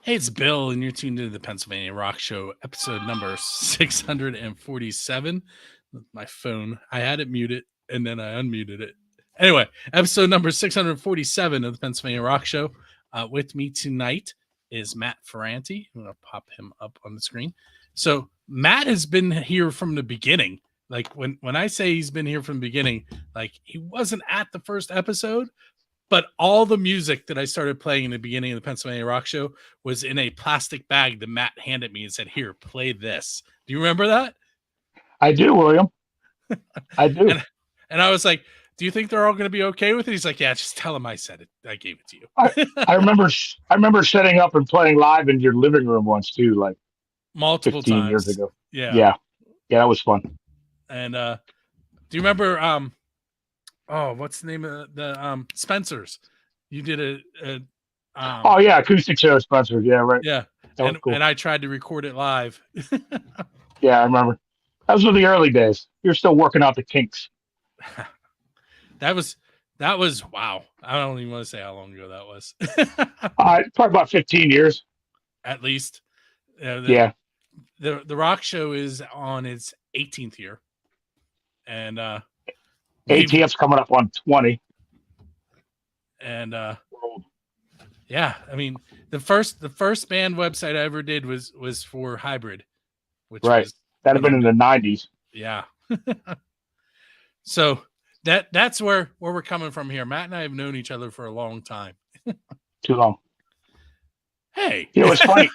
Hey, it's Bill, and you're tuned into the Pennsylvania Rock Show, episode number 647. My phone, I had it muted, and then I unmuted it. Anyway, episode number 647 of the Pennsylvania Rock Show. With me tonight is Matt Ferrante. I'm going to pop him up on the screen. So Matt has been here from the beginning. Like when I say he's been here from the beginning, like he wasn't at the first episode, but all the music that I started playing in the beginning of the Pennsylvania Rock Show was in a plastic bag that Matt handed me and said, "Here, play this." Do you remember that? I do, William. I do. And I was like, "Do you think they're all going to be okay with it?" He's like, "Yeah, just tell them I said it. I gave it to you." I remember I remember setting up and playing live in your living room once too, like Multiple 15 years times. ago. Yeah. Yeah, that was fun. And do you remember? What's the name of the Spencer's? You did Oh yeah, acoustic show Spencer. Yeah, right. yeah, That was cool. and I tried to record it live. Yeah, I remember. Those were the early days. You're still working out the kinks. that was wow. I don't even want to say how long ago that was. Probably about 15 years. At least. Yeah. The rock show is on its 18th year. And ATF's coming up on 20. And yeah, I mean the first band website I ever did was for Hybrid, which right. was That'd have been in the 90s. Yeah. So that's where we're coming from here. Matt and I have known each other for a long time. Too long. Hey. It was funny.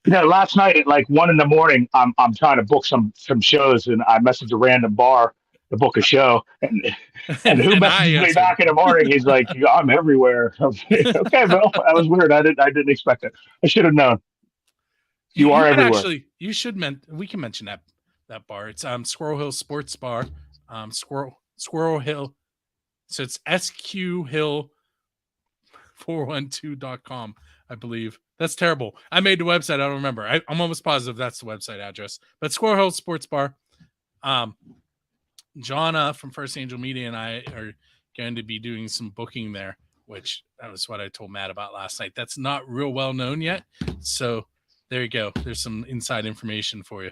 Last night at like 1 a.m, I'm trying to book some shows, and I messaged a random bar to book a show, and who messaged me back in the morning? He's like, "I'm everywhere." Okay, Bill, that was weird. I didn't expect it. I should have known. You are everywhere. Actually, you should we can mention that bar. It's Squirrel Hill Sports Bar. Squirrel Hill. So it's SQ Hill 412.com, I believe. That's terrible. I made the website. I don't remember. I'm almost positive that's the website address. But Squirrel Hill Sports Bar. Jonna from First Angel Media and I are going to be doing some booking there, which that was what I told Matt about last night. That's not real well known yet. So there you go. There's some inside information for you.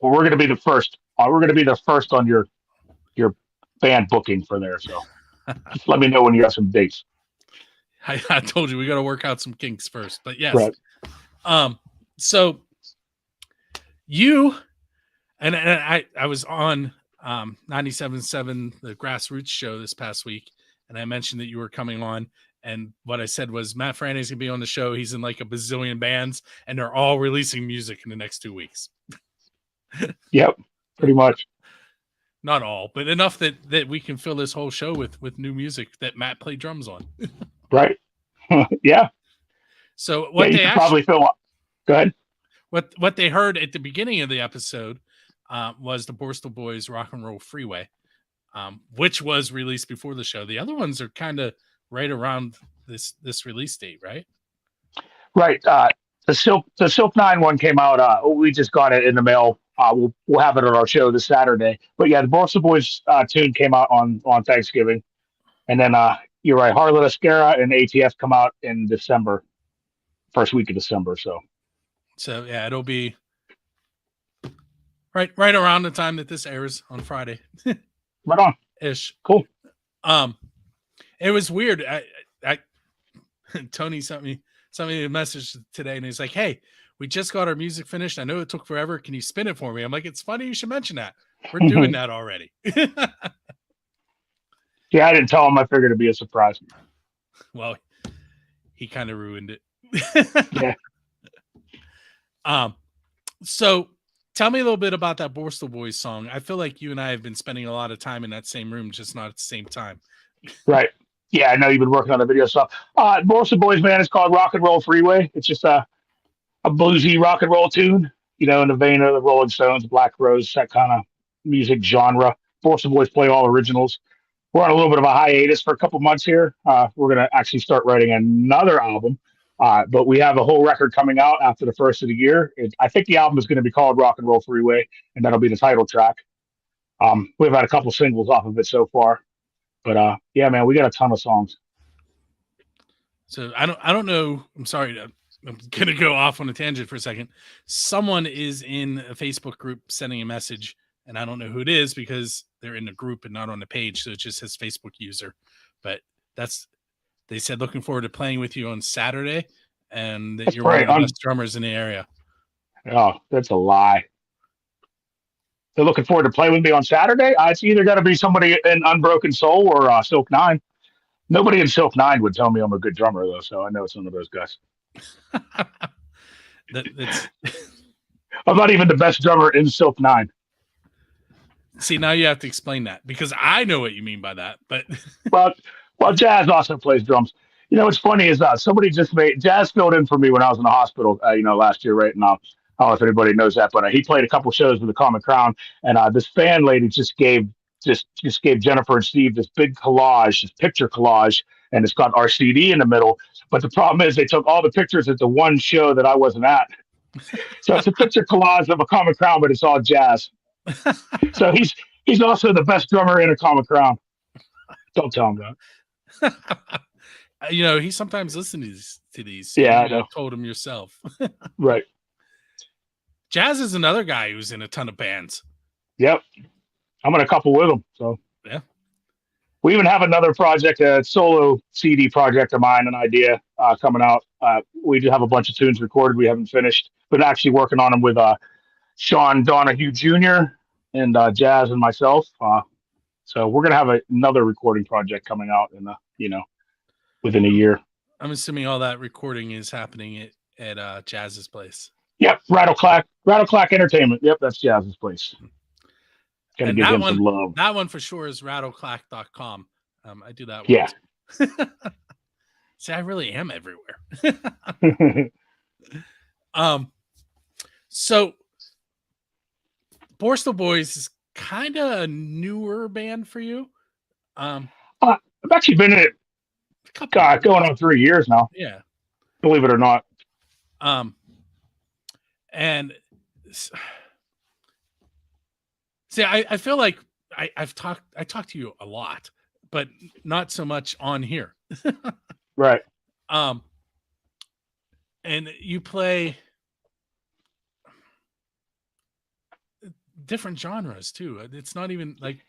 Well, we're going to be the first. We're going to be the first on your band booking for there. So just let me know when you have some dates. I told you we got to work out some kinks first, but yes. Right. So you and I was on 97.7, the Grassroots show this past week, and I mentioned that you were coming on. And what I said was Matt Franny's going to be on the show. He's in like a bazillion bands, and they're all releasing music in the next 2 weeks. Yep, pretty much. Not all, but enough that we can fill this whole show with new music that Matt played drums on. Right. Yeah. So what they probably feel. Go ahead. What they heard at the beginning of the episode was the Borstal Boys' Rock and Roll Freeway, which was released before the show. The other ones are kind of right around this release date, right? Right. The Silk 9 one came out. We just got it in the mail. We'll have it on our show this Saturday. But yeah, the Borstal Boys tune came out on Thanksgiving, and then you're right, Harlot, Scara, and ATF come out in December, first week of December. So yeah, it'll be right around the time that this airs on Friday. Right on. Ish. Cool. It was weird. I Tony sent me a message today, and he's like, "Hey, we just got our music finished. I know it took forever. Can you spin it for me?" I'm like, "It's funny you should mention that. We're doing that already." Yeah, I didn't tell him. I figured it'd be a surprise. Well, he kind of ruined it. Yeah. So tell me a little bit about that Borstal Boys song. I feel like you and I have been spending a lot of time in that same room, just not at the same time. Right. Yeah, I know you've been working on the video stuff. Borstal Boys band is called Rock and Roll Freeway. It's just a bluesy rock and roll tune, in the vein of the Rolling Stones, Black Rose, that kind of music genre. Borstal Boys play all originals. We're on a little bit of a hiatus for a couple months here. We're going to actually start writing another album, but we have a whole record coming out after the first of the year. I think the album is going to be called Rock and Roll Freeway, and that'll be the title track. We've had a couple singles off of it so far, but yeah, man, we got a ton of songs. So I don't know. I'm sorry. I'm gonna go off on a tangent for a second. Someone is in a Facebook group sending a message, and I don't know who it is because they're in the group and not on the page, so it just says Facebook user. But they said looking forward to playing with you on Saturday, and that That's you're one of great. the best drummers in the area. Oh, that's a lie. They're looking forward to playing with me on Saturday. It's either got to be somebody in Unbroken Soul or Silk Nine. Nobody in Silk Nine would tell me I'm a good drummer, though, so I know it's one of those guys. That's I'm not even the best drummer in Silk Nine. See, now you have to explain that because I know what you mean by that. But well, Jazz also plays drums. You know, what's funny is somebody just made Jazz filled in for me when I was in the hospital. Last year, right? And I don't know if anybody knows that, but he played a couple shows with the Common Crown, and this fan lady just gave Jennifer and Steve this big collage, this picture collage, and it's got our CD in the middle. But the problem is they took all the pictures at the one show that I wasn't at. So it's a picture collage of a Common Crown, but it's all jazz. So he's also the best drummer in a Common Crown. Don't tell him that. He sometimes listens to these. Yeah, I know. You told him yourself. Right. Jazz is another guy who's in a ton of bands. Yep. I'm in a couple with him. So yeah. We even have another project, a solo CD project of mine, an idea coming out. We do have a bunch of tunes recorded. We haven't finished, but actually working on them with Sean Donahue Jr. and Jazz and myself. So we're gonna have another recording project coming out in within a year. I'm assuming all that recording is happening at Jazz's place. Yep, Rattleclack Entertainment. Yep, that's Jazz's place. Gotta give him some love. That one for sure is rattleclack.com. I do that one. Yeah. See, I really am everywhere. So Borstal Boys is kind of a newer band for you. I've actually been in it going on 3 years now. Yeah. Believe it or not. And see, I feel like I talked to you a lot, but not so much on here. Right. And you play different genres too. It's not even like.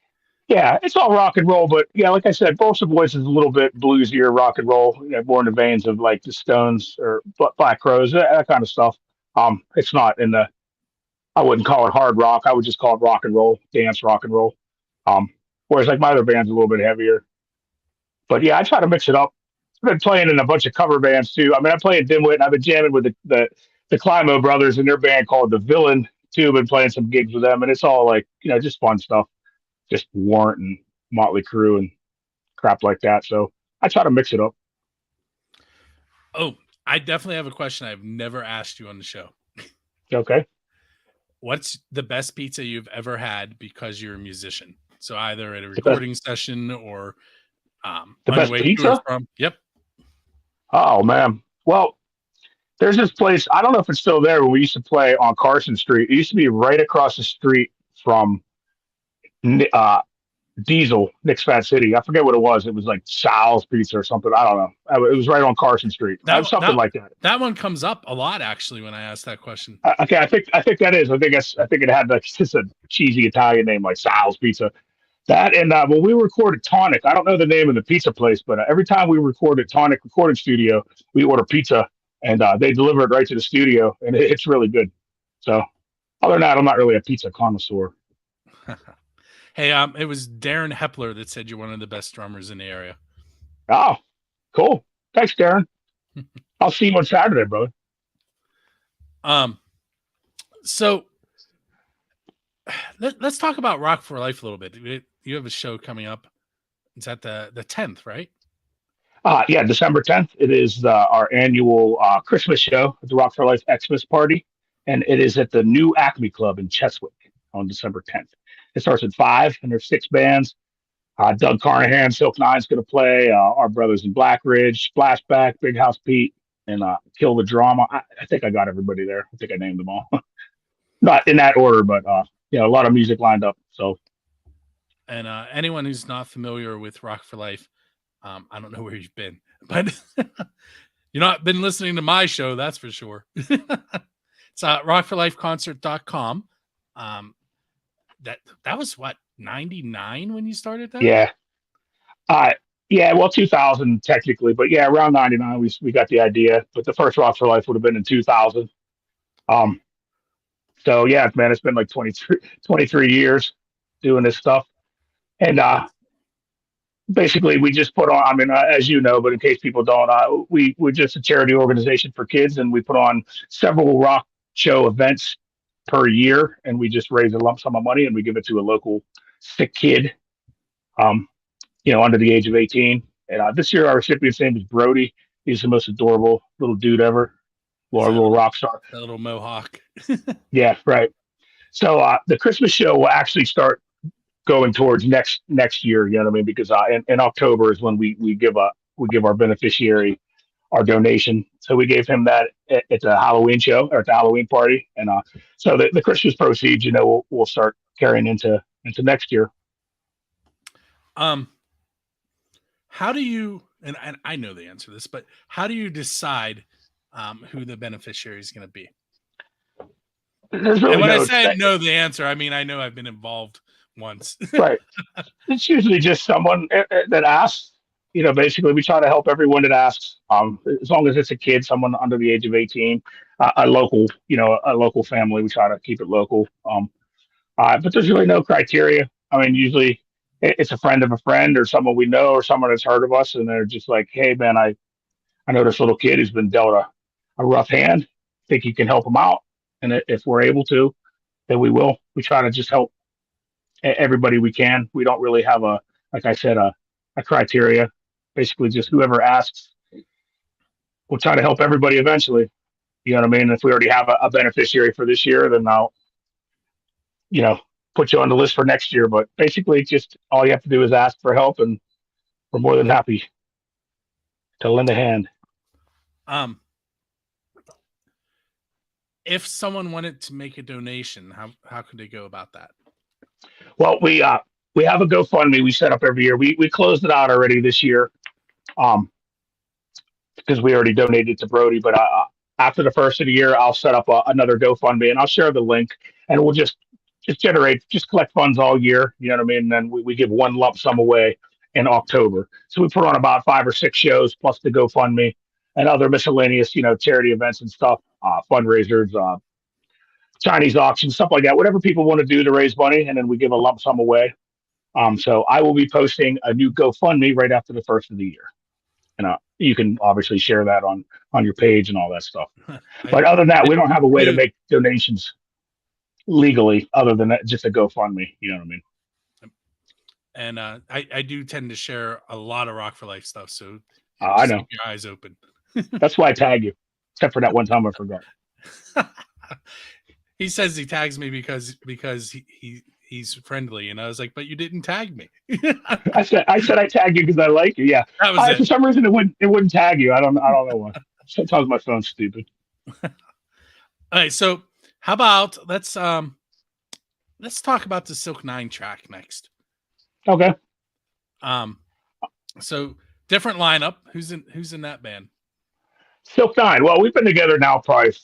Yeah, it's all rock and roll, but yeah, like I said, Borstal Boys is a little bit bluesier rock and roll, more in the veins of like the Stones or Black Crowes, that kind of stuff. It's not I wouldn't call it hard rock. I would just call it rock and roll, dance rock and roll. Whereas like my other band's a little bit heavier. But yeah, I try to mix it up. I've been playing in a bunch of cover bands too. I mean, I play in Dimwit, and I've been jamming with the Climo brothers and their band called The Villain too. Been playing some gigs with them, and it's all like just fun stuff, just Warrant and Motley Crue and crap like that. So I try to mix it up. Oh, I definitely have a question I've never asked you on the show. Okay. What's the best pizza you've ever had because you're a musician? So either at a recording session or the best pizza? Yep. Oh, man. Well, there's this place. I don't know if it's still there, but we used to play on Carson Street. It used to be right across the street from Diesel, Nick's Fat City. I forget what it was. It was like Sal's Pizza or something. I don't know. It was right on Carson Street. Something like that. That one comes up a lot actually when I ask that question. Okay, I think that is. I think it had just a cheesy Italian name like Sal's Pizza. That and when we recorded Tonic, I don't know the name of the pizza place, but every time we recorded Tonic Recording Studio, we order pizza and they deliver it right to the studio, and it's really good. So, other than that, I'm not really a pizza connoisseur. Hey, it was Darren Hepler that said you're one of the best drummers in the area. Oh, cool. Thanks, Darren. I'll see you on Saturday, brother. So let's talk about Rock for Life a little bit. You have a show coming up. It's at the 10th, right? Yeah, December 10th. It is our annual Christmas show at the Rock for Life Xmas party, and it is at the new Acme Club in Cheswick on December 10th. It starts at 5, and there's 6 bands. Doug Carnahan, Silk Nine's going to play. Our brothers in Black Ridge, Splashback, Big House Pete, and Kill the Drama. I think I got everybody there. I think I named them all. Not in that order, but a lot of music lined up. So, and anyone who's not familiar with Rock for Life, I don't know where you've been, but you've not been listening to my show, that's for sure. It's rockforlifeconcert.com. That was what, 99 when you started that? Yeah. Uh, yeah, well, 2000 technically, but yeah, around 99, we got the idea. But the first Rock for Life would have been in 2000. Um, so yeah, man, it's been like 23 years doing this stuff. And basically, we just put on, I mean, as you know, but in case people don't, we're just a charity organization for kids, and we put on several rock show events per year, and we just raise a lump sum of money and we give it to a local sick kid. Um, under the age of 18. And this year, our recipient's name is Brody. He's the most adorable little dude ever. Well, Is our that little rock star. that little mohawk? Yeah, right. So the Christmas show will actually start going towards next year. You know what I mean? Because in October is when we give our beneficiary our donation. So we gave him that at the Halloween show or at the Halloween party, and so the Christmas proceeds, we'll start carrying into next year. How do you, and I know the answer to this, but how do you decide who the beneficiary is going to be? There's really and when no I say I know the answer, I mean I know I've been involved once. Right. It's usually just someone that asks. Basically, we try to help everyone that asks. As long as it's a kid, someone under the age of 18, a local family, we try to keep it local. But there's really no criteria. I mean, usually it's a friend of a friend or someone we know or someone that's heard of us, and they're just like, "Hey, man, I know this little kid who's been dealt a rough hand. Think you can help him out?" And if we're able to, then we will. We try to just help everybody we can. We don't really have like I said, a criteria. Basically, just whoever asks, we'll try to help everybody eventually. You know what I mean? If we already have a beneficiary for this year, then I'll, put you on the list for next year. But basically, just all you have to do is ask for help, and we're more than happy to lend a hand. If someone wanted to make a donation, how could they go about that? Well, we have a GoFundMe we set up every year. We closed it out already this year, because we already donated to Brody. But after the first of the year, I'll set up another GoFundMe, and I'll share the link, and we'll just collect funds all year. You know what I mean? And then we give one lump sum away in October. So we put on about 5 or 6 shows plus the GoFundMe and other miscellaneous, charity events and stuff, fundraisers, Chinese auctions, stuff like that. Whatever people want to do to raise money, and then we give a lump sum away. So I will be posting a new GoFundMe right after the first of the year, and you can obviously share that on your page and all that stuff. But other than that, we don't have a way to make donations legally other than just a GoFundMe. You know what I mean? And I do tend to share a lot of Rock for Life stuff, so I know. Keep your eyes open. That's why I tag you, except for that one time I forgot. He says he tags me because he's friendly, and I was like, but you didn't tag me. I said I tagged you because I like you. Yeah, that was it. For some reason it wouldn't tag you. I don't know why. Sometimes my phone's stupid. All right, so how about let's talk about the Silk 9 track next. Okay. So different lineup. Who's in that band? Silk 9. Well, we've been together now probably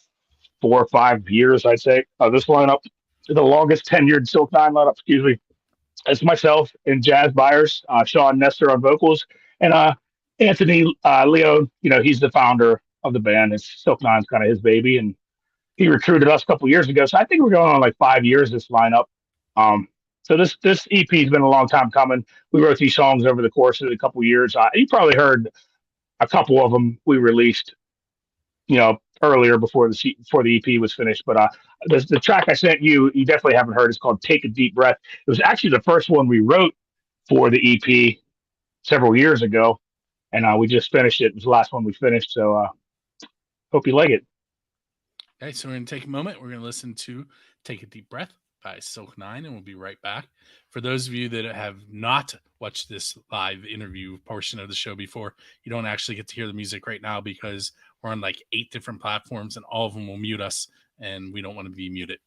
4 or 5 years, I'd say. This lineup is the longest tenured Silk 9 lineup. Excuse me. It's myself and Jazz Byers, Sean Nestor on vocals, and Anthony Leon. He's the founder of the band. It's Silk 9's kind of his baby, and he recruited us a couple years ago. So I think we're going on like 5 years this lineup. So this EP has been a long time coming. We wrote these songs over the course of a couple years. You probably heard a couple of them we released, earlier before the EP was finished. But the track I sent you definitely haven't heard. It's called "Take a Deep Breath." It was actually the first one we wrote for the EP several years ago, and we just finished it. It was the last one we finished. So hope you like it. Okay, so we're going to take a moment. We're going to listen to "Take a Deep Breath" by Silk 9, and we'll be right back. For those of you that have not watched this live interview portion of the show before, you don't actually get to hear the music right now because we're on like 8 different platforms and all of them will mute us, and we don't want to be muted.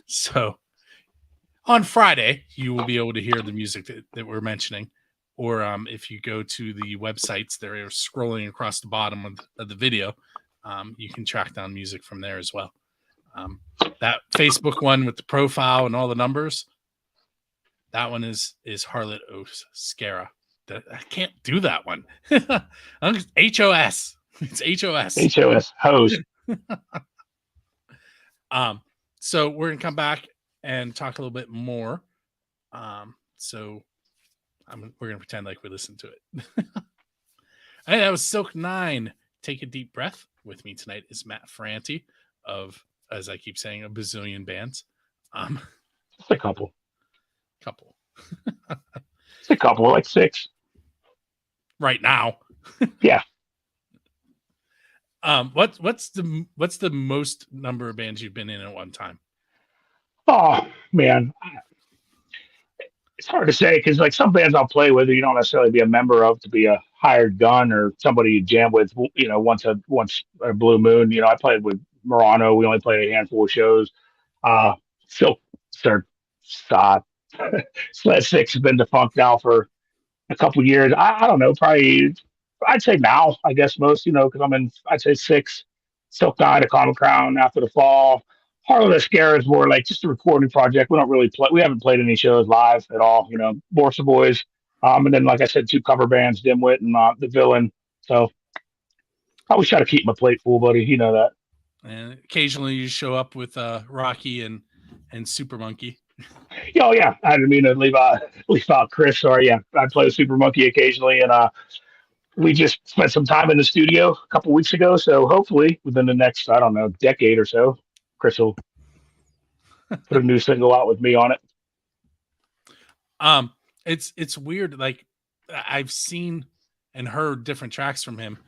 So on Friday, you will be able to hear the music that we're mentioning. or if you go to the websites, they're scrolling across the bottom of the video. You can track down music from there as well. That Facebook one with the profile and all the numbers, that one is Harlot Scara. I can't do that one. HOS. It's HOS. HOS hose. So we're gonna come back and talk a little bit more. So we're gonna pretend like we listened to it. Hey, that was Silk 9. Take a deep breath. With me tonight is Matt Ferrante of, as I keep saying, a bazillion bands. Just a couple. It's a couple, like 6. Right now. Yeah. What's the most number of bands you've been in at one time? Oh man, it's hard to say because like some bands I'll play with, you don't necessarily be a member of to be a hired gun or somebody you jam with. Once a blue moon. I played with Murano. We only played a handful of shows. Silk, Sled 6 has been defunct now for a couple years. I don't know, probably I'd say now, I guess most, because I'd say 6. Silk 9, a Common Crown, After the Fall. Harlot Scara is more like just a recording project. We don't really play. We haven't played any shows live at all. Borstal Boys, and then like I said, 2 cover bands, Dimwit and the Villain. So I always try to keep my plate full, buddy. You know that. And occasionally you show up with Rocky and Super Monkey. Oh yeah, I didn't mean to leave out Chris. Sorry, yeah, I play with Super Monkey occasionally, and we just spent some time in the studio a couple weeks ago. So hopefully within the next, I don't know, decade or so, Chris will put a new single out with me on it. It's weird. Like I've seen and heard different tracks from him,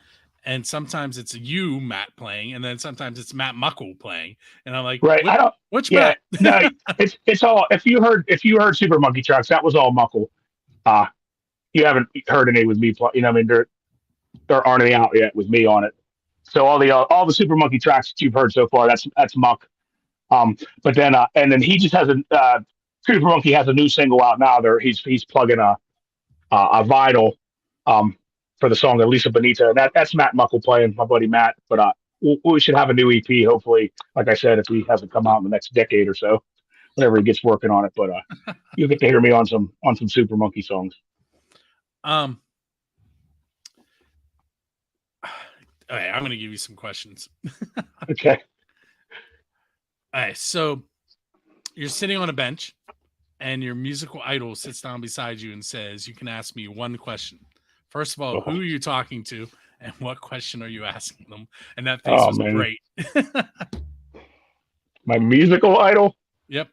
and sometimes it's you, Matt, playing, and then sometimes it's Matt Muckle playing, and I'm like, right? I don't. Which yeah, Matt? No, it's all. If you heard Super Monkey tracks, that was all Muckle. You haven't heard any with me. I mean, there aren't any out yet with me on it. So all the Super Monkey tracks that you've heard so far, that's Muck. But then and then he just has Super Monkey has a new single out now. He's plugging a vinyl for the song Elisa Bonita, and that's Matt Muckle playing, my buddy Matt. But we should have a new EP, hopefully. Like I said, if he hasn't come out in the next decade or so, whenever he gets working on it. But you'll get to hear me on some Super Monkey songs. Okay, I'm going to give you some questions. Okay. All right, so you're sitting on a bench, and your musical idol sits down beside you and says, "You can ask me one question." First of all, who are you talking to, and what question are you asking them? And that face was great. My musical idol? Yep.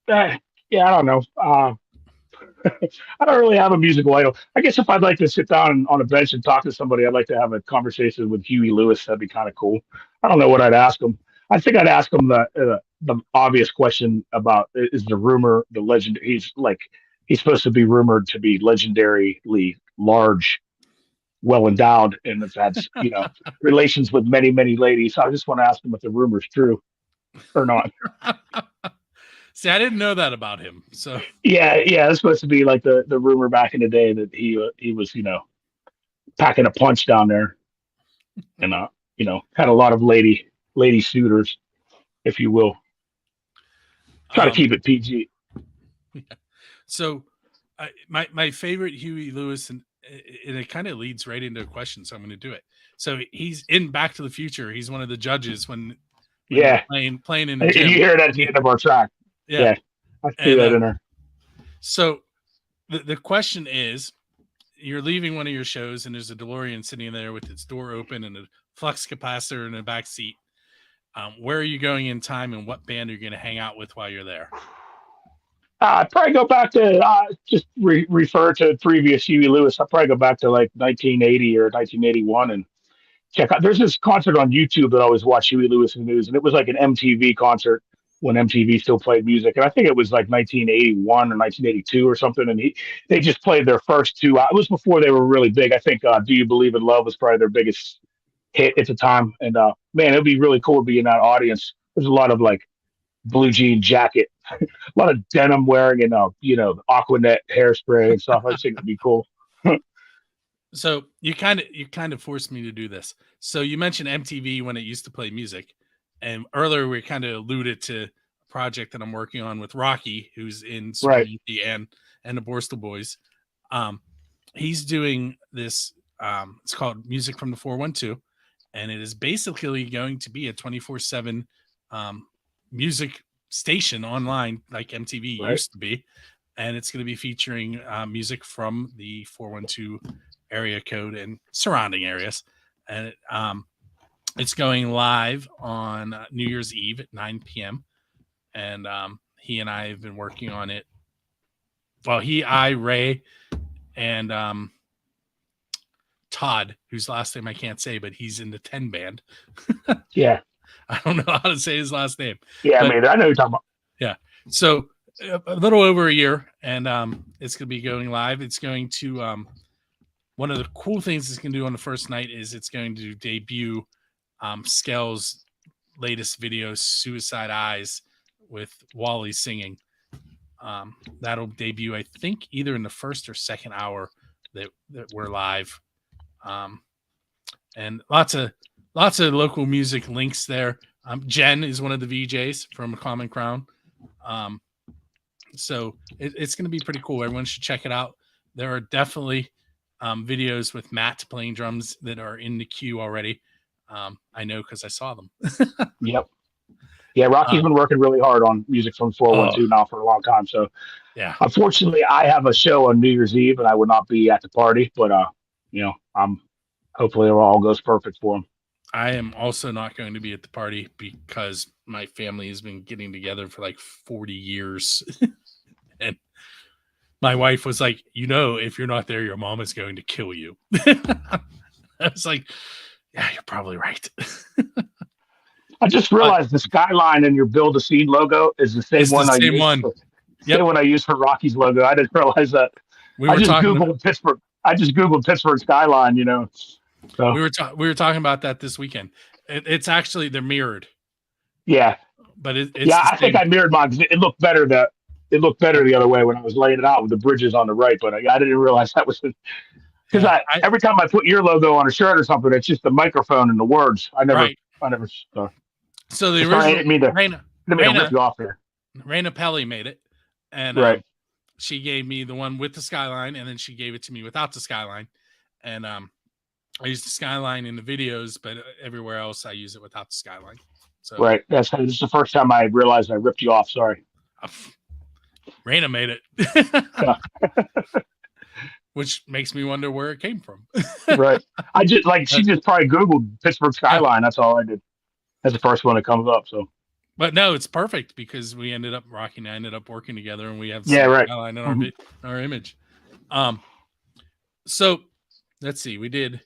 Yeah, I don't know. I don't really have a musical idol. I guess if I'd like to sit down on a bench and talk to somebody, I'd like to have a conversation with Huey Lewis. That'd be kind of cool. I don't know what I'd ask him. I think I'd ask him the obvious question about is the rumor, the legend. He's supposed to be rumored to be legendarily large, well endowed, and if that's relations with many ladies. So I just want to ask him if the rumor's true or not. See, I didn't know that about him. So yeah, it's supposed to be like the rumor back in the day that he was packing a punch down there, and had a lot of lady suitors, if you will. Try to keep it PG. Yeah. So my favorite Huey Lewis, and it kind of leads right into a question, so I'm going to do it. So he's in Back to the Future. He's one of the judges when playing in the gym. You hear that at the end of our track. Yeah, I see that in there. So the question is, you're leaving one of your shows and there's a DeLorean sitting there with its door open and a flux capacitor in the back seat. Where are you going in time, and what band are you going to hang out with while you're there? I'd probably go back to just refer to previous Huey Lewis. I'd probably go back to like 1980 or 1981 and check out. There's this concert on YouTube that I always watch, Huey Lewis in the News, and it was like an MTV concert when MTV still played music, and I think it was like 1981 or 1982 or something. And they just played their first 2. It was before they were really big. I think "Do You Believe in Love" was probably their biggest hit at the time. And man, it'd be really cool to be in that audience. There's a lot of like blue jean jacket, a lot of denim wearing, and Aquanet hairspray and stuff. I just think it'd be cool. So you kind of forced me to do this. So you mentioned MTV when it used to play music, and earlier we kind of alluded to a project that I'm working on with Rocky, who's in Right. Serenity and the Borstal Boys. He's doing this. It's called Music from the 412, and it is basically going to be a 24/7 music station online like MTV Right. used to be, and it's going to be featuring music from the 412 area code and surrounding areas. And it's going live on New Year's Eve at 9 p.m. And he and I have been working on it. Well, Ray, and Todd, whose last name I can't say, but he's in the 10 band. Yeah. I don't know how to say his last name. Yeah, I know what you're talking about. Yeah. So a little over a year, and it's going to be going live. It's going to one of the cool things it's going to do on the first night is it's going to debut Skell's latest video, Suicide Eyes, with Wally singing. That'll debut, I think, either in the first or second hour that we're live. And lots of local music links there. Jen is one of the VJs from Common Crown. So it's going to be pretty cool. Everyone should check it out. There are definitely videos with Matt playing drums that are in the queue already. I know because I saw them. Yep. Yeah, Rocky's been working really hard on music from 412 now for a long time. So, yeah. Unfortunately, I have a show on New Year's Eve, and I will not be at the party. But hopefully it all goes perfect for him. I am also not going to be at the party because my family has been getting together for like 40 years. And my wife was like, if you're not there, your mom is going to kill you. I was like, yeah, you're probably right. I just realized the skyline in your Build a Scene logo is the same one I used. Same one I used for Rocky's logo. I didn't realize that. I just Googled Pittsburgh. I just Googled Pittsburgh skyline. So we were talking about that this weekend. It's actually they're mirrored. Yeah, but it's I think I mirrored mine because it looked better. It looked better the other way when I was laying it out with the bridges on the right. But I didn't realize that was because every time I put your logo on a shirt or something, it's just the microphone and the words. I never. So the original Raina Pelly made it, and she gave me the one with the skyline, and then she gave it to me without the skyline. And I use the skyline in the videos, but everywhere else I use it without the skyline. So this is the first time I realized I ripped you off. Sorry. Raina made it. Which makes me wonder where it came from. Right. She just probably Googled Pittsburgh skyline. That's all I did. That's the first one that comes up. So, but no, it's perfect because Rocky and I ended up working together, and we have skyline in our image. So let's see. We did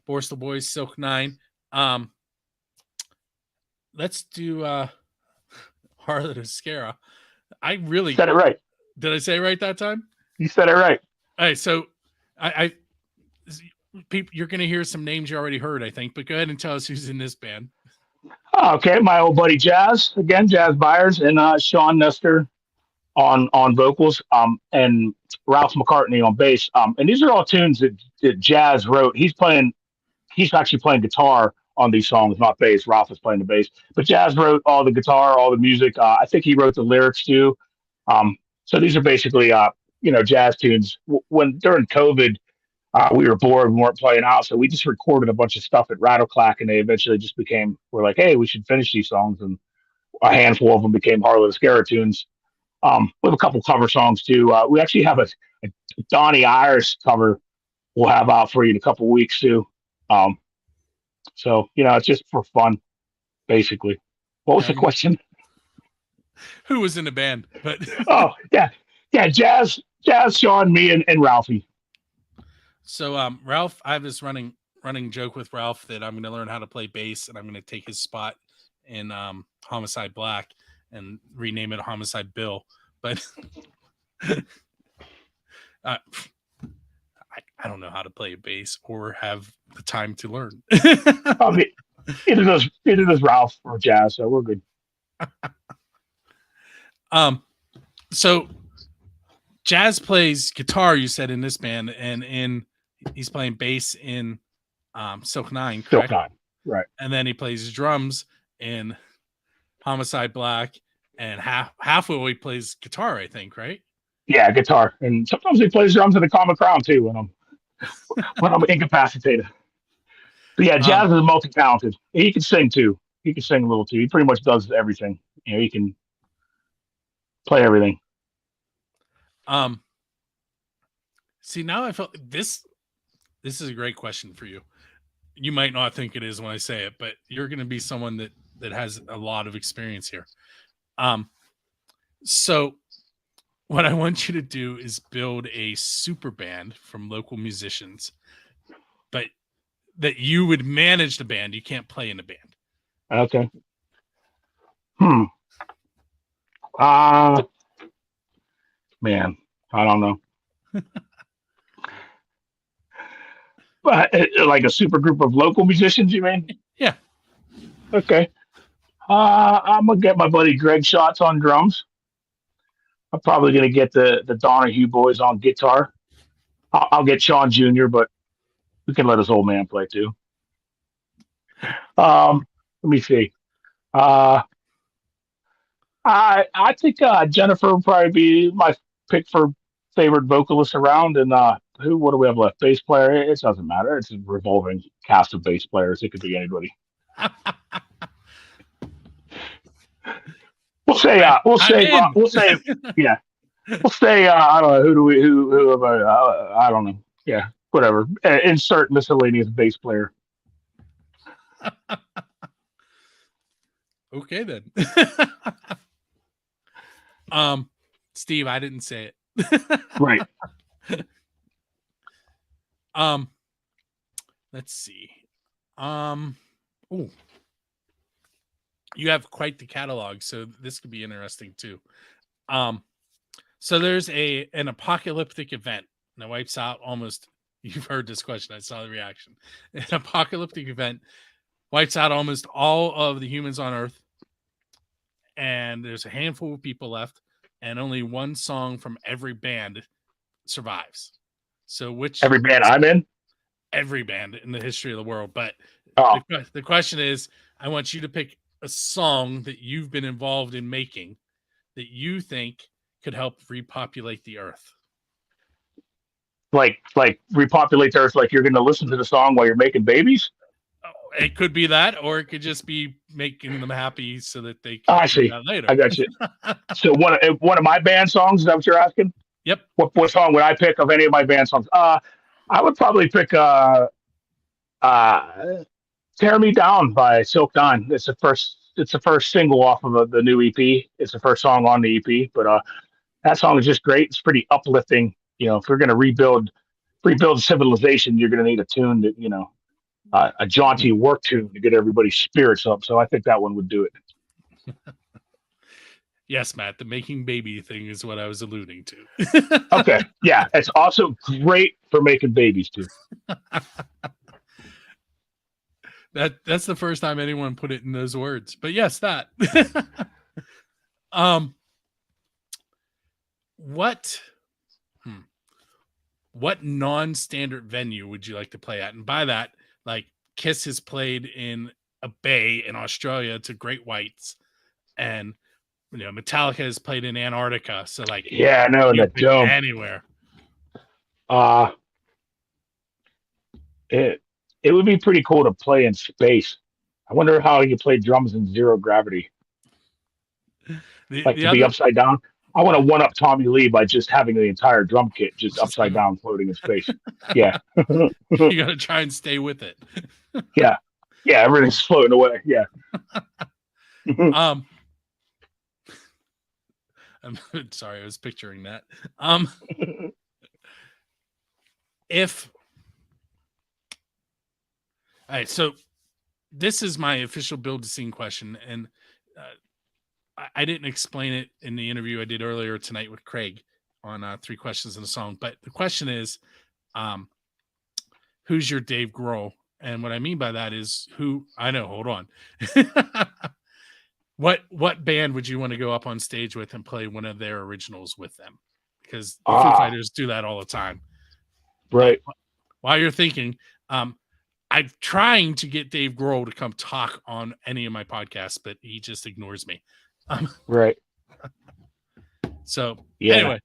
Borstal Boys, Silk 9. Let's do Harlot and Scara. I really said it right. Did I say it right that time? You said it right. All right, so people, you're going to hear some names you already heard, I think, but go ahead and tell us who's in this band. Okay, my old buddy Jazz Byers, and Sean Nestor on vocals, and Ralph McCartney on bass. And these are all tunes that Jazz wrote. He's actually playing guitar on these songs, not bass. Ralph is playing the bass, but Jazz wrote all the guitar, all the music. I think he wrote the lyrics too. So these are basically Jazz tunes. When during COVID, we were bored, we weren't playing out, so we just recorded a bunch of stuff at Rattleclack, and they eventually just we're like, hey, we should finish these songs, and a handful of them became Harlot and Scara tunes. We have a couple cover songs too. We actually have a Donnie Ayers cover we'll have out for you in a couple weeks too. So it's just for fun, basically. What was the question? Who was in the band? But Jazz, Sean, me, and Ralphie. So Ralph, I have this running joke with Ralph that I'm going to learn how to play bass, and I'm going to take his spot in Homicide Black and rename it Homicide Bill. But I don't know how to play a bass or have the time to learn. Either does Ralph or Jazz, so we're good. So Jazz plays guitar, you said, in this band, and he's playing bass in Silk Nine, correct? Silk Nine, right? And then he plays drums in Homicide Black, and halfway he plays guitar, I think, right? Yeah, guitar, and sometimes he plays drums in the Common Crown too when I'm incapacitated. But yeah, Jazz is multi-talented. He can sing too. He can sing a little too. He pretty much does everything. He can play everything. See, now I felt this. This is a great question for you. You might not think it is when I say it, but you're going to be someone that has a lot of experience here. So what I want you to do is build a super band from local musicians, but that you would manage the band. You can't play in the band. Okay. Man, I don't know. But like a super group of local musicians, you mean? Yeah. Okay. I'm gonna get my buddy Greg Schatz on drums. I'm probably gonna get the Donahue boys on guitar. I'll get Sean Jr., but we can let his old man play too. Let me see. I think Jennifer would probably be my pick for favorite vocalist around. And what do we have left? Bass player. It doesn't matter. It's a revolving cast of bass players. It could be anybody. We'll say. Yeah. We'll say. I don't know. Who I don't know. Yeah. Whatever. Insert miscellaneous bass player. Okay then. Steve, I didn't say it. Right. Let's see. You have quite the catalog, so this could be interesting too. So there's an apocalyptic event that wipes out almost. You've heard this question. I saw the reaction. An apocalyptic event wipes out almost all of the humans on Earth, and there's a handful of people left, and only one song from every band survives. So which every band I'm in? Every band in the history of the world. But the question is, I want you to pick a song that you've been involved in making that you think could help repopulate the Earth. Like repopulate the Earth, like you're going to listen to the song while you're making babies? It could be that, or it could just be making them happy so that they can see that later. I got you. So one of my band songs, is that what you're asking? Yep. What song would I pick of any of my band songs? I would probably pick Tear Me Down by Silk Nine. It's the first single off of the new EP. It's the first song on the EP, but that song is just great. It's pretty uplifting. If we're going to rebuild civilization, you're going to need a tune that, a jaunty work tune to get everybody's spirits up. So I think that one would do it. Yes, Matt, the making baby thing is what I was alluding to. Okay. Yeah. It's also great for making babies too. That's the first time anyone put it in those words, but yes, that. What non-standard venue would you like to play at? And by that, like Kiss has played in a bay in Australia to Great Whites, and Metallica has played in Antarctica. So like, yeah, no, that dome anywhere. It would be pretty cool to play in space. I wonder how you play drums in zero gravity. Be upside down. I want to one up Tommy Lee by just having the entire drum kit just upside down floating in space. Yeah. You got to try and stay with it. Yeah. Yeah. Everything's floating away. Yeah. I'm sorry. I was picturing that. All right. So this is my official build to scene question. And, I didn't explain it in the interview I did earlier tonight with Craig on 3 questions in a song. But the question is, who's your Dave Grohl? And what I mean by that is hold on. what band would you want to go up on stage with and play one of their originals with them? Because the Foo Fighters do that all the time. Right. While you're thinking, I'm trying to get Dave Grohl to come talk on any of my podcasts, but he just ignores me. Right. So yeah. Anyway.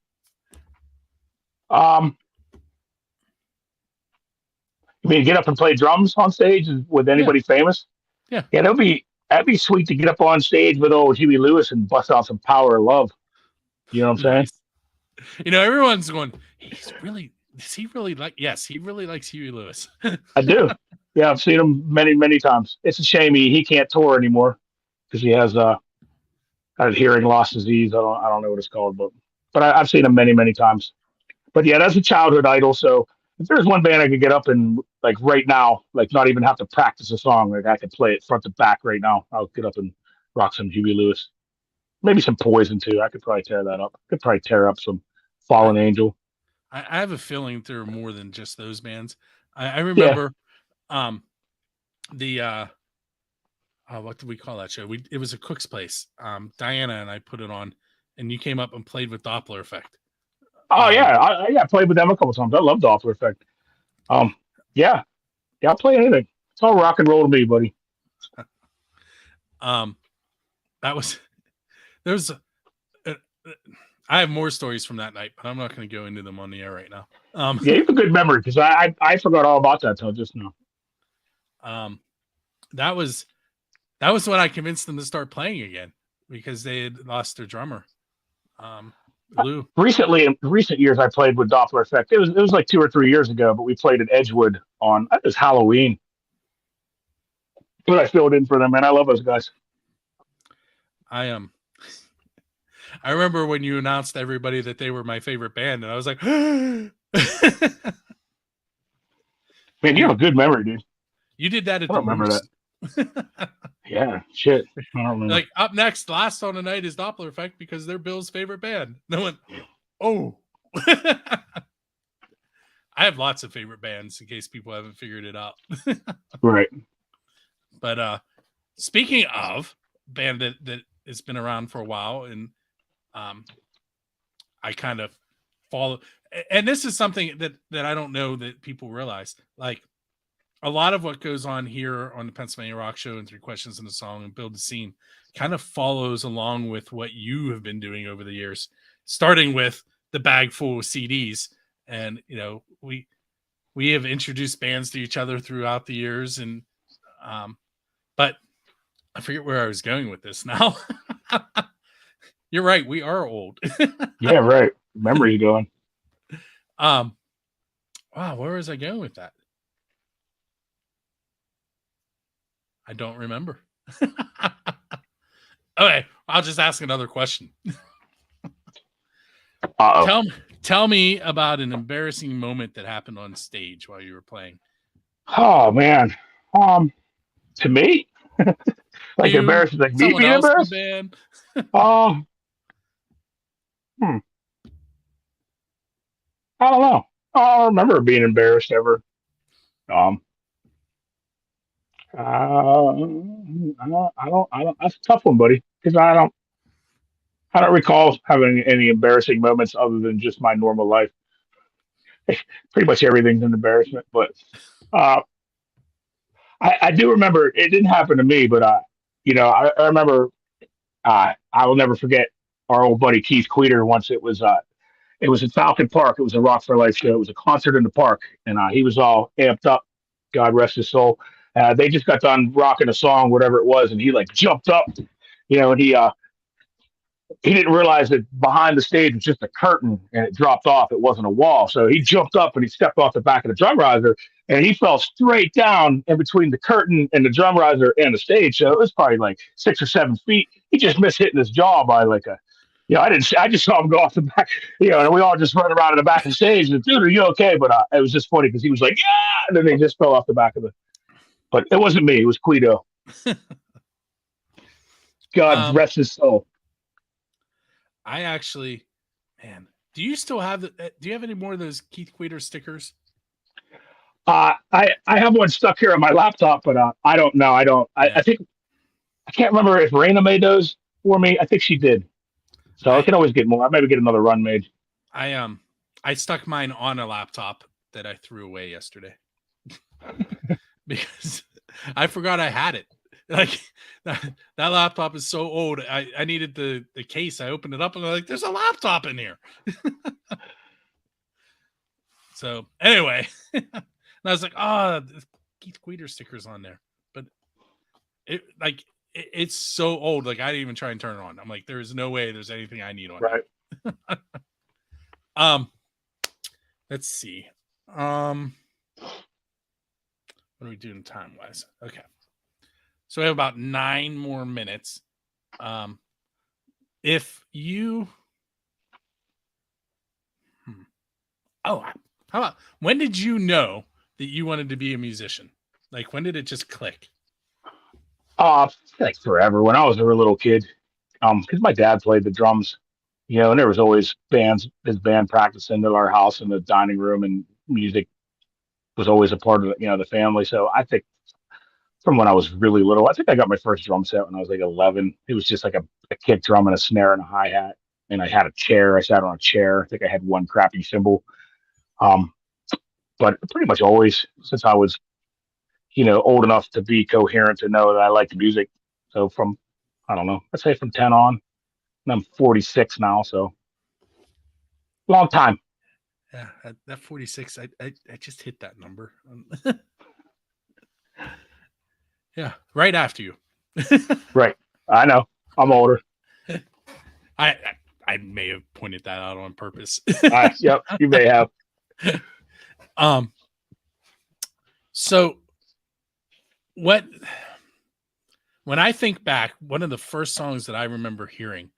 You mean get up and play drums on stage with anybody famous? Yeah. Yeah, that'd be sweet to get up on stage with old Huey Lewis and bust out some Power of Love. You know what I'm saying? You know, everyone's going, does he really like, yes, he really likes Huey Lewis. I do. Yeah, I've seen him many, many times. It's a shame he can't tour anymore because he has a hearing loss disease. I don't know what it's called, but I've seen him many, many times. But yeah, that's a childhood idol. So if there's one band I could get up and like right now, like not even have to practice a song, like I could play it front to back right now, I'll get up and rock some Huey Lewis. Maybe some Poison too. I could probably tear that up. Could probably tear up some Fallen Angel. I have a feeling there are more than just those bands. I remember what did we call that show? It was a Cook's Place. Diana and I put it on, and you came up and played with Doppler Effect. Oh yeah, I played with them a couple times. I love Doppler Effect. Yeah, I'll play anything. It's all rock and roll to me, buddy. I have more stories from that night, but I'm not going to go into them on the air right now. Yeah, you have a good memory because I forgot all about that till just now. That was when I convinced them to start playing again because they had lost their drummer. Lou. Recently, in recent years, I played with Doppler Effect. It was like 2 or 3 years ago, but we played at Edgewood on it was Halloween. But I filled in for them, man. I love those guys. I remember when you announced to everybody that they were my favorite band, and I was like, man, you have a good memory, dude. You did that at I don't remember that. Yeah, shit. I don't remember. Like up next, last on the night is Doppler Effect because they're Bill's favorite band. No one. Oh. I have lots of favorite bands in case people haven't figured it out. Right. But speaking of band that has been around for a while, and I kind of follow, and this is something that I don't know that people realize. Like a lot of what goes on here on the Pennsylvania Rock Show and 3 Questions in a Song and Build the Scene kind of follows along with what you have been doing over the years, starting with the bag full of CDs. And, you know, we have introduced bands to each other throughout the years. And, but I forget where I was going with this now. You're right. We are old. Yeah, right. Memory's going. Wow. Where was I going with that? I don't remember. Okay, I'll just ask another question. Tell me about an embarrassing moment that happened on stage while you were playing. Oh man, to me, like embarrassing, like me being embarrassed. I don't know. I don't remember being embarrassed ever. I don't. That's a tough one, buddy, because I don't recall having any embarrassing moments other than just my normal life. Pretty much everything's an embarrassment, but I do remember it didn't happen to me, but I remember I will never forget our old buddy Keith Queter. Once it was in Falcon Park. It was a Rock for Life show. It was a concert in the park, and he was all amped up. God rest his soul. They just got done rocking a song, whatever it was, and he like jumped up, and he didn't realize that behind the stage was just a curtain and it dropped off. It wasn't a wall. So he jumped up and he stepped off the back of the drum riser and he fell straight down in between the curtain and the drum riser and the stage. So it was probably like 6 or 7 feet. He just missed hitting his jaw by like I just saw him go off the back, and we all just run around in the back of the stage and dude, are you okay? But it was just funny because he was like, yeah, and then he just fell off the back of but it wasn't me. It was Guido. God rest his soul. I actually, man, do you still have do you have any more of those Keith Queter stickers? I have one stuck here on my laptop, but I don't know. I don't. Yeah. I think I can't remember if Raina made those for me. I think she did. So I I can always get more. I maybe get another run made. I stuck mine on a laptop that I threw away yesterday because I forgot I had it. Like that laptop is so old. I needed the case. I opened it up and I'm like, there's a laptop in here. So anyway, and I was like, oh, Keith Queter stickers on there, but it's so old. Like I didn't even try and turn it on. I'm like, there is no way there's anything I need on Right. it. Let's see. What are we doing time wise? Okay. So we have about 9 more minutes. If you how about when did you know that you wanted to be a musician? Like when did it just click? Like forever. When I was a little kid, because my dad played the drums, and there was always his band practicing at our house in the dining room, and music was always a part of the family. So I think from when I was really little, I think I got my first drum set when I was like 11. It was just like a kick drum and a snare and a hi hat, and I had a chair. I sat on a chair. I think I had one crappy cymbal. Um, but pretty much always since I was old enough to be coherent to know that I liked music. So from, I don't know, let's say from 10 on, and I'm 46 now, so long time. Yeah, that 46. I just hit that number. Yeah, right after you. Right. I know. I'm older. I may have pointed that out on purpose. Yep, you may have. So when I think back, one of the first songs that I remember hearing,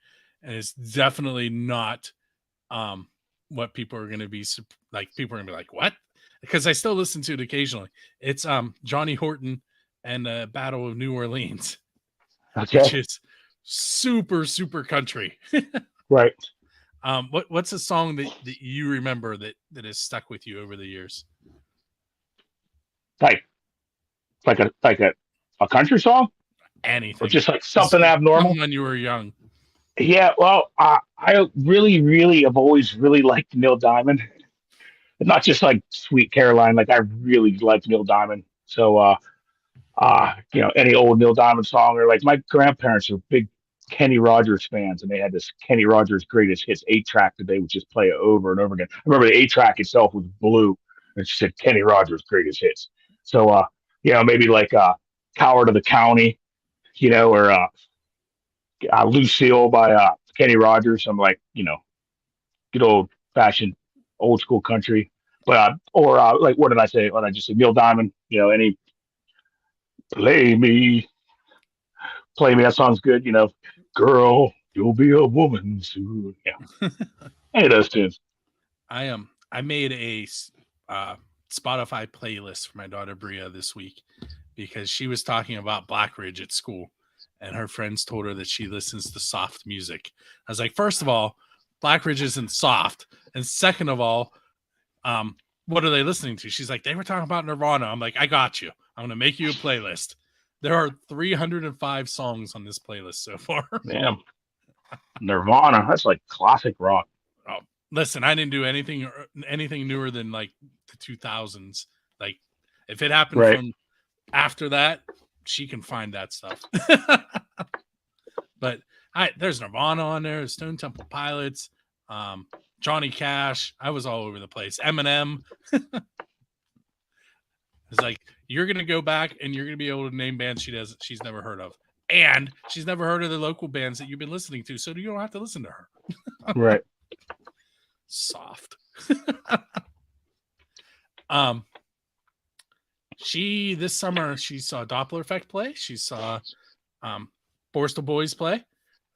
and it's definitely not what people are going to be like. People are going to be like, "What?" Because I still listen to it occasionally. It's Johnny Horton and the Battle of New Orleans, which Okay. is super country. Right. What's a song that you remember that has stuck with you over the years? Like a country song, or Anything. just like something abnormal. When you were young. Yeah. Well, I really have always really liked Neil Diamond, but not just like Sweet Caroline. Like I really liked Neil Diamond. So any old Neil Diamond song, or like my grandparents were big Kenny Rogers fans, and they had this Kenny Rogers Greatest Hits 8-track that they would just play over and over again. I remember the 8-track itself was blue, and it said Kenny Rogers Greatest Hits. So, maybe like Coward of the County, or Lucille by Kenny Rogers. I'm like, good old fashioned, old school country. But or like, what did I say? What I just said, Neil Diamond. Any play me play me. That song's good. Girl, you'll be a woman soon. Yeah, any of those tunes. I made a Spotify playlist for my daughter Bria this week because she was talking about Black Ridge at school, and her friends told her that she listens to soft music. I was like, first of all, Black Ridge isn't soft, and second of all, what are they listening to? She's like, they were talking about Nirvana. I'm like, I got you. I'm gonna make you a playlist. There are 305 songs on this playlist so far. Damn. Nirvana. That's like classic rock. Oh, listen, I didn't do anything newer than like the 2000s. Like, if it happened Right. from after that, she can find that stuff. But there's Nirvana on there, Stone Temple Pilots, Johnny Cash. I was all over the place. Eminem. It's like, you're gonna go back and you're gonna be able to name bands she's never heard of, and she's never heard of the local bands that you've been listening to, so you don't have to listen to her. Right. Soft. She this summer she saw Doppler Effect play. She saw Borstal Boys play.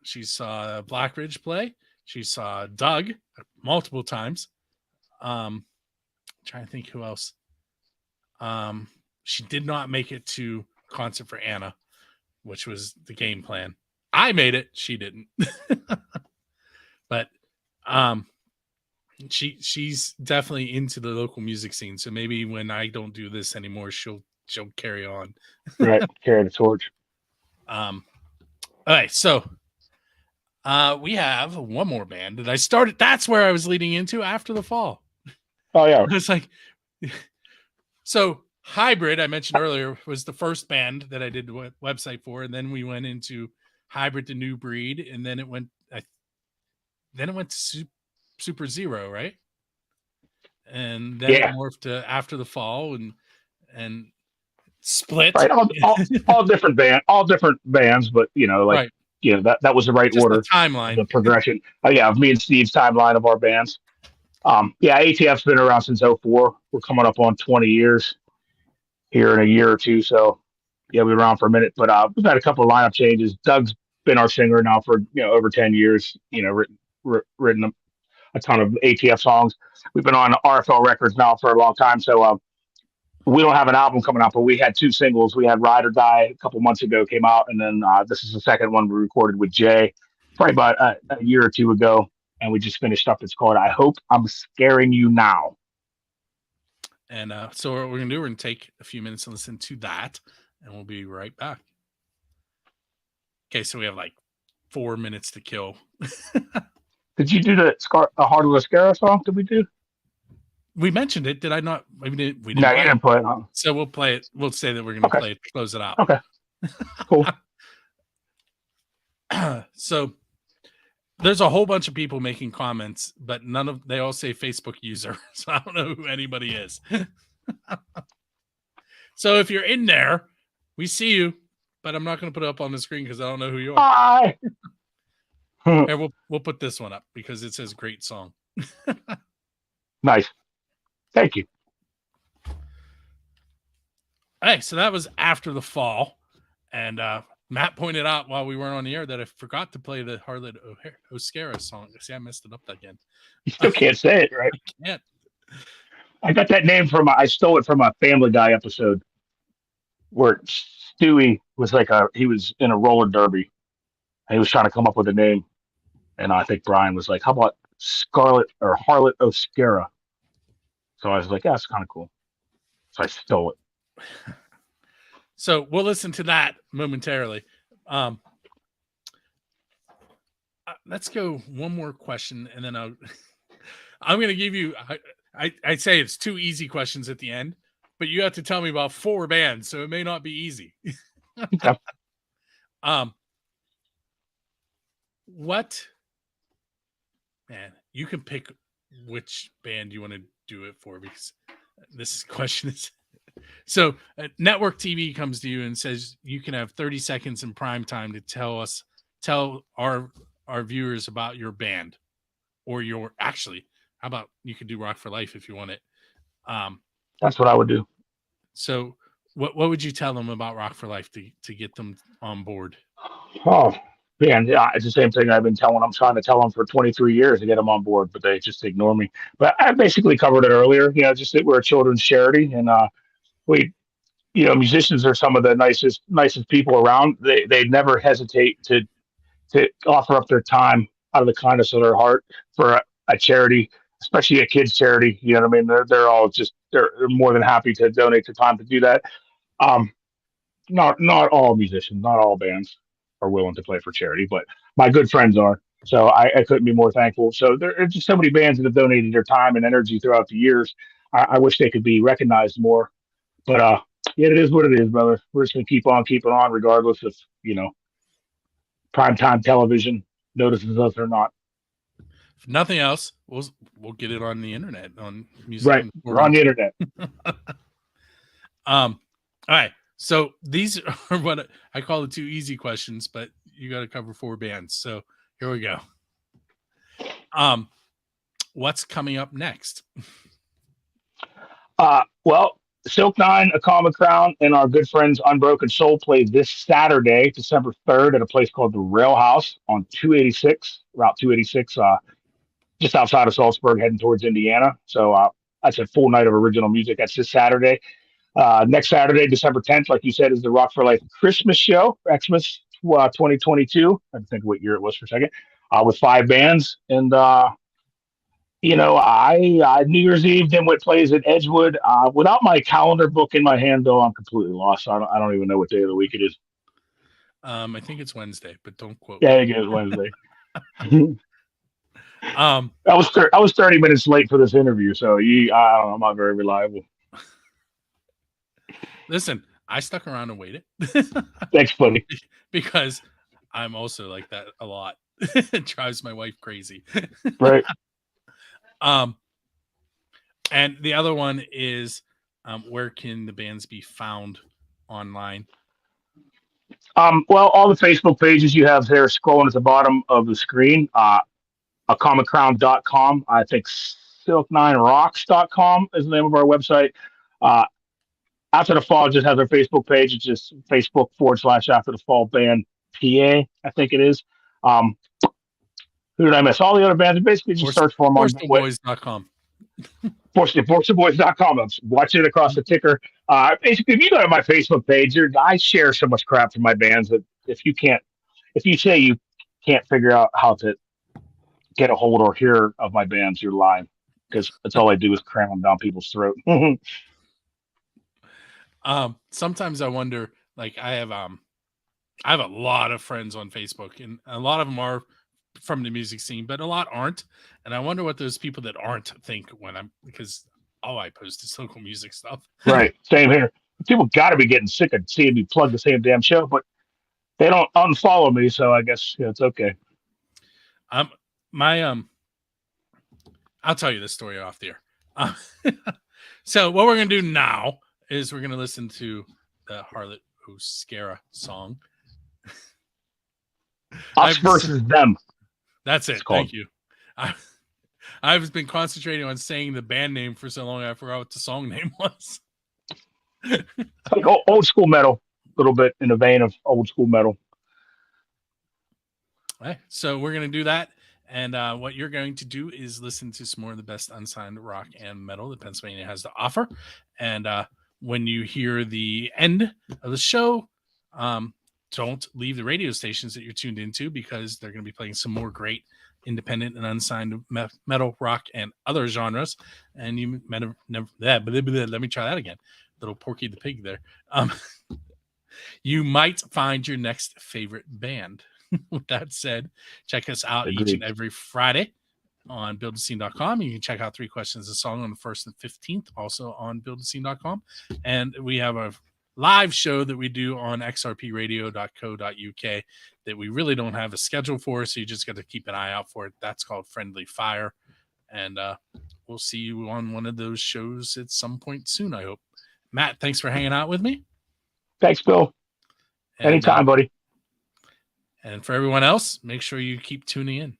She saw Black Ridge play. She saw Doug multiple times. Trying to think who else. She did not make it to Concert for Anna, which was the game plan. I made it. She didn't. But she's definitely into the local music scene. So maybe when I don't do this anymore, she'll carry on. Right. Carry the torch. All right, so we have one more band that I started. That's where I was leading into after the fall. Oh yeah, It's like, so Hybrid, I mentioned earlier, was the first band that I did the website for, and then we went into Hybrid, the New Breed, and then it went to Super Zero, right? And then it morphed to After the Fall and split. Right, all different bands, but right. That was the right Just order, the timeline, the progression. Of me and Steve's timeline of our bands. ATF's been around since '04. We're coming up on 20 years here in a year or two. So we've been around for a minute, but we've had a couple of lineup changes. Doug's been our singer now for over 10 years. Written a ton of ATF songs. We've been on RFL Records now for a long time. So we don't have an album coming out, but we had 2 singles. We had Ride or Die a couple months ago came out, and then this is the second one we recorded with Jay probably about a year or two ago, and we just finished up. It's called I Hope I'm Scaring You Now. And so what we're going to do, we're going to take a few minutes to listen to that, and we'll be right back. Okay, so we have like 4 minutes to kill. Did you do the Harlot Scara song? Did we do? We mentioned it. Did I not? We didn't. No, you didn't play it. Huh? So we'll play it. We'll say that we're going to play it to close it out. Okay. Cool. So there's a whole bunch of people making comments, but they all say Facebook user. So I don't know who anybody is. So if you're in there, we see you, but I'm not going to put it up on the screen because I don't know who you are. Hi. Here, we'll put this one up because it says great song. Nice. Thank you. Hey, so that was After the Fall. And Matt pointed out while we weren't on the air that I forgot to play the Harlot Scara song. See, I messed it up again. You still can't say it, right? I can't. I got that name I stole it from a Family Guy episode where Stewie was he was in a roller derby and he was trying to come up with a name. And I think Brian was like, how about Scarlet or Harlot Scara? So I was like, yeah, that's kind of cool. So I stole it. So we'll listen to that momentarily. Let's go one more question, and then I'm going to give you. I'd say it's 2 easy questions at the end, but you have to tell me about 4 bands, so it may not be easy. Okay. What? Man, you can pick which band you want to do it for because this question is. So network TV comes to you and says you can have 30 seconds in prime time to tell our viewers about your band or how about you could do Rock for Life if you want it. That's what I would do. So what would you tell them about Rock for Life to get them on board? Oh man, yeah, it's the same thing I'm trying to tell them for 23 years to get them on board, but they just ignore me. But I basically covered it earlier, just that we're a children's charity and we, musicians are some of the nicest people around. They never hesitate to offer up their time out of the kindness of their heart for a charity, especially a kids charity. You know what I mean? They're all they're more than happy to donate their time to do that. Not all musicians, not all bands are willing to play for charity, but my good friends are. So I couldn't be more thankful. So there are just so many bands that have donated their time and energy throughout the years. I wish they could be recognized more. But it is what it is, brother. We're just gonna keep on keeping on, regardless if primetime television notices us or not. If nothing else, we'll get it on the internet on music. Right, we're on the internet. All right. So these are what I call the 2 easy questions, but you got to cover 4 bands. So here we go. What's coming up next? Well, Silk Nine, A Common Crown, and our good friends Unbroken Soul play this Saturday, December 3rd, at a place called the Rail House on Route 286, just outside of Salzburg, heading towards Indiana. So that's a full night of original music. That's this Saturday. Next Saturday, December 10th, like you said, is the Rock for Life Christmas show, Xmas 2022. I think what year it was for a second, with 5 bands. And I New Year's Eve, Dimwit plays at Edgewood. Without my calendar book in my hand, though, I'm completely lost. I don't even know what day of the week it is. I think it's Wednesday, but don't quote Yeah, me. it goes Wednesday. Um, I was 30 minutes late for this interview, so I don't know, I'm not very reliable. listen, I stuck around and waited Thanks, buddy. because I'm also like that a lot. It drives my wife crazy. Right. And the other one is, where can the bands be found online? Well, all the Facebook pages you have there scrolling at the bottom of the screen. AComicCrown.com. I think Silk9Rocks.com is the name of our website. Uh, After the Fall just has our Facebook page. It's just Facebook.com/After the Fall Band PA, I think it is. Who did I miss? All the other bands. Basically, just search for them on BorstalBoys.com. BorstalBoys.com. I'm watching it across the ticker. Basically, if you go to my Facebook page, I share so much crap from my bands that if you say you can't figure out how to get a hold or hear of my bands, you're lying, because that's all I do is cram them down people's throat. Sometimes I wonder, like I have a lot of friends on Facebook, and a lot of them are from the music scene, but a lot aren't. And I wonder what those people that aren't think because all I post is local music stuff. Right. Same here. People got to be getting sick of seeing me plug the same damn show, but they don't unfollow me, so I guess it's okay. I'll tell you this story off the air. So what we're gonna do now is we're gonna listen to the Harlot Scara song. Us versus them. That's it. Thank you. I've been concentrating on saying the band name for so long I forgot what the song name was. Like old school metal, a little bit in the vein of old school metal. All right, so we're gonna do that, and what you're going to do is listen to some more of the best unsigned rock and metal that Pennsylvania has to offer. And when you hear the end of the show, don't leave the radio stations that you're tuned into, because they're going to be playing some more great independent and unsigned metal, rock, and other genres. And you never let me try that again. Little Porky the Pig there. You might find your next favorite band. With that said, check us out each and every Friday on bAHZilliON.com. You can check out 3 Questions a Song on the 1st and 15th, also on bAHZilliON.com. And we have a live show that we do on xrpradio.co.uk that we really don't have a schedule for, so you just got to keep an eye out for it. That's called Friendly Fire. And we'll see you on one of those shows at some point soon, I hope. Matt, thanks for hanging out with me. Thanks, Bill. And, anytime, buddy. And for everyone else, make sure you keep tuning in.